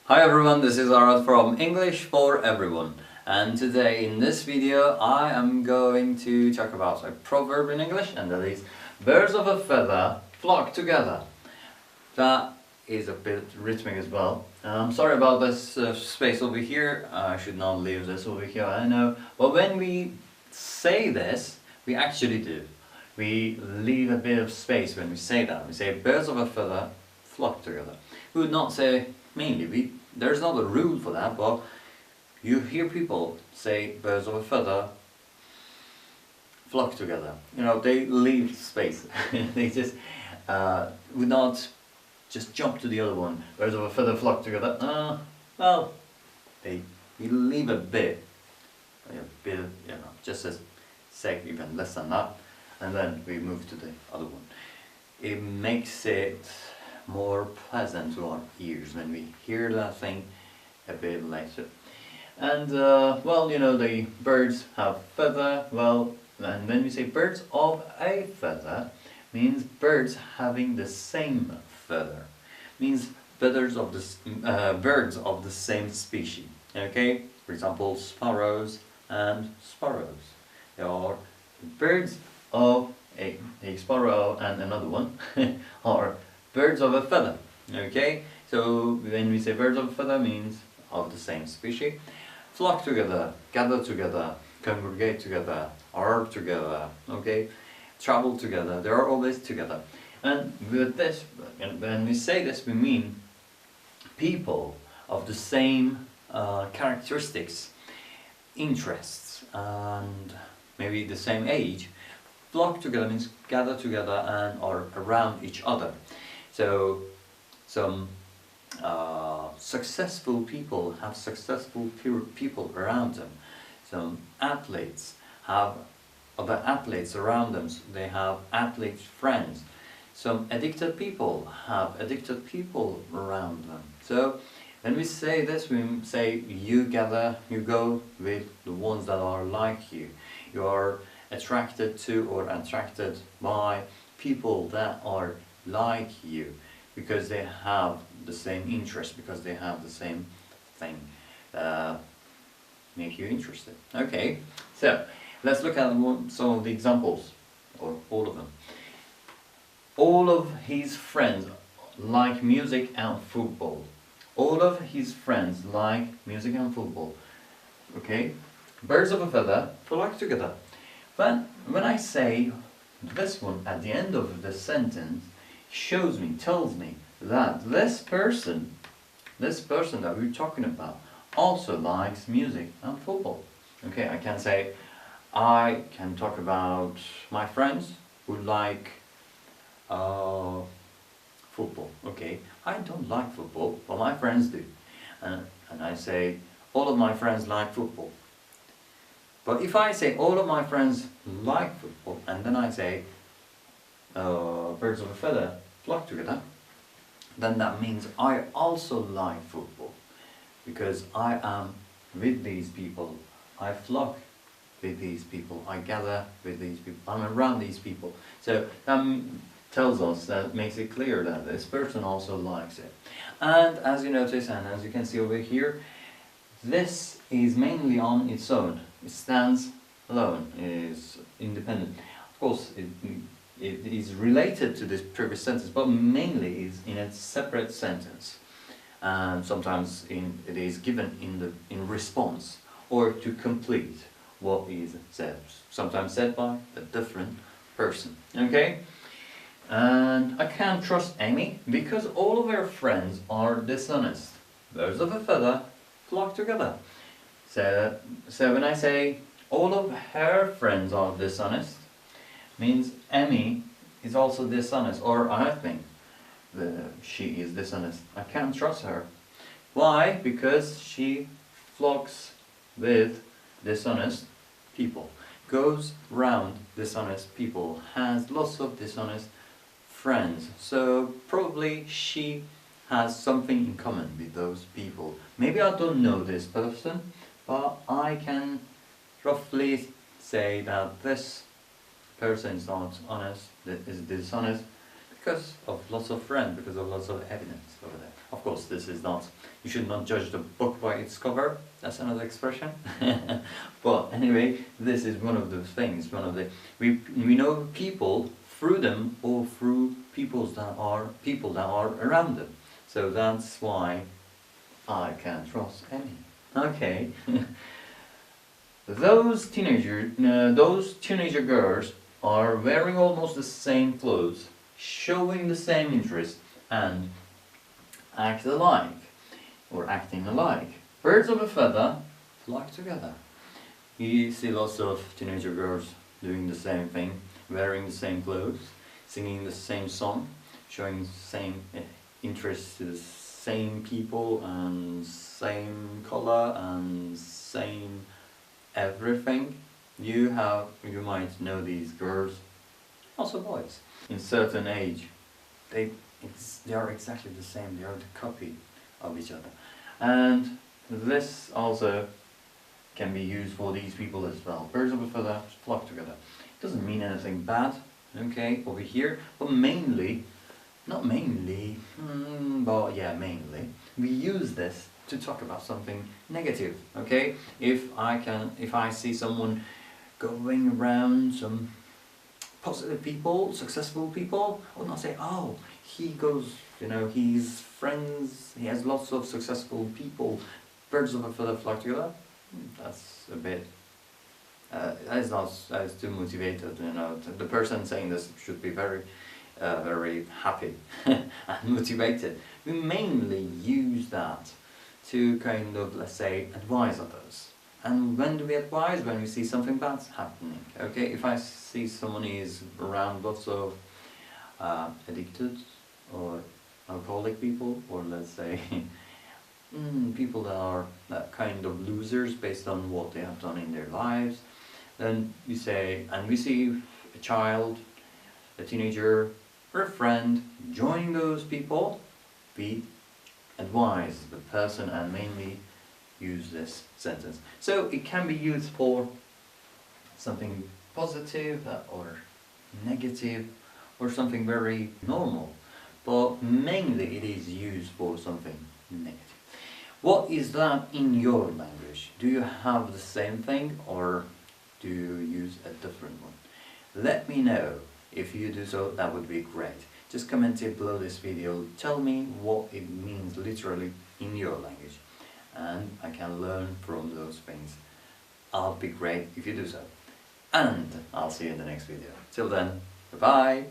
Hi everyone, this is Arad from English for Everyone, and today in this video I am going to talk about a proverb in English, and that is birds of a feather flock together. That is a bit rhythmic as well. I'm sorry about this space over here. I should not leave this over here, I know, but when we say this, we actually do. We leave a bit of space when we say that. We say birds of a feather flock together. We would not say mainly, there's not a rule for that, but you hear people say birds of a feather flock together. You know, they leave space. They just would not just jump to the other one. Birds of a feather flock together. Well, we leave a bit, just a sec, even less than that, and then we move to the other one. It makes it more pleasant to our ears when we hear that thing a bit later. And well, you know, the birds have feather. Well, and when we say birds of a feather, means birds having the same feather. Means feathers of the birds of the same species. Okay, for example, sparrows and sparrows. They are birds of a sparrow and another one are birds of a feather. Okay, so when we say birds of a feather, means of the same species. Flock together, gather together, congregate together, are together. Okay, travel together. They are always together. And with this, when we say this, we mean people of the same characteristics, interests, and maybe the same age. Flock together means gather together and are around each other. So some successful people have successful people around them. Some athletes have other athletes around them. So they have athlete friends. Some addicted people have addicted people around them. So when we say this, we say you go with the ones that are like you. You are attracted to or attracted by people that are like you, because they have the same interest, because they have the same thing make you interested. Okay, so let's look at some of the examples, or all of them. All of his friends like music and football. All of his friends like music and football. Okay, birds of a feather flock together. But when I say this one at the end of the sentence, tells me that this person that we're talking about also likes music and football. Okay, I can talk about my friends who like football. Okay, I don't like football, but my friends do. And I say all of my friends like football. But if I say all of my friends like football, and then I say birds of a feather flock together, then that means I also like football, because I am with these people, I flock with these people, I gather with these people, I'm around these people. So that tells us, that makes it clear that this person also likes it. And as you notice, and as you can see over here, this is mainly on its own. It stands alone, is independent. Of course, it is related to this previous sentence, but mainly is in a separate sentence. And sometimes it is given in response, or to complete what is said. Sometimes said by a different person. Okay? And I can't trust Amy because all of her friends are dishonest. Birds of a feather flock together. So when I say all of her friends are dishonest, means Amy is also dishonest, or I think she is dishonest. I can't trust her. Why? Because she flocks with dishonest people, goes round dishonest people, has lots of dishonest friends. So probably she has something in common with those people. Maybe I don't know this person, but I can roughly say that this person is not honest, that is dishonest, because of lots of friends, because of lots of evidence over there. Of course, this is not, you should not judge the book by its cover, that's another expression. But anyway, this is one of those things, we know people through them or through people that are around them. So that's why I can't trust any. Okay. Those teenager girls are wearing almost the same clothes, showing the same interest, and act alike, or acting alike. Birds of a feather flock together. You see lots of teenager girls doing the same thing, wearing the same clothes, singing the same song, showing the same interest to the same people, and same color, and same everything. You might know these girls, also boys. In certain age, they are exactly the same. They are the copy of each other, and this also can be used for these people as well. Birds of a feather flock together. It doesn't mean anything bad, okay, over here, but mainly, mainly, we use this to talk about something negative, okay? If I see someone going around some positive people, successful people, I would not say, oh, he goes, he's friends, he has lots of successful people, birds of a feather flock together. That's a bit, that is too motivated, The person saying this should be very happy and motivated. We mainly use that to kind of, let's say, advise others. And when do we advise? When we see something bad's happening. Okay, if I see someone is around lots of addicted or alcoholic people, or let's say people that are kind of losers based on what they have done in their lives, then we say, and we see a child, a teenager, or a friend joining those people, we advise the person and mainly use this sentence. So it can be used for something positive or negative or something very normal, but mainly it is used for something negative. What is that in your language? Do you have the same thing or do you use a different one? Let me know. If you do so, that would be great. Just comment it below this video. Tell me what it means literally in your language, and I can learn from those things. I'll be great if you do so. And I'll see you in the next video. Till then, bye-bye.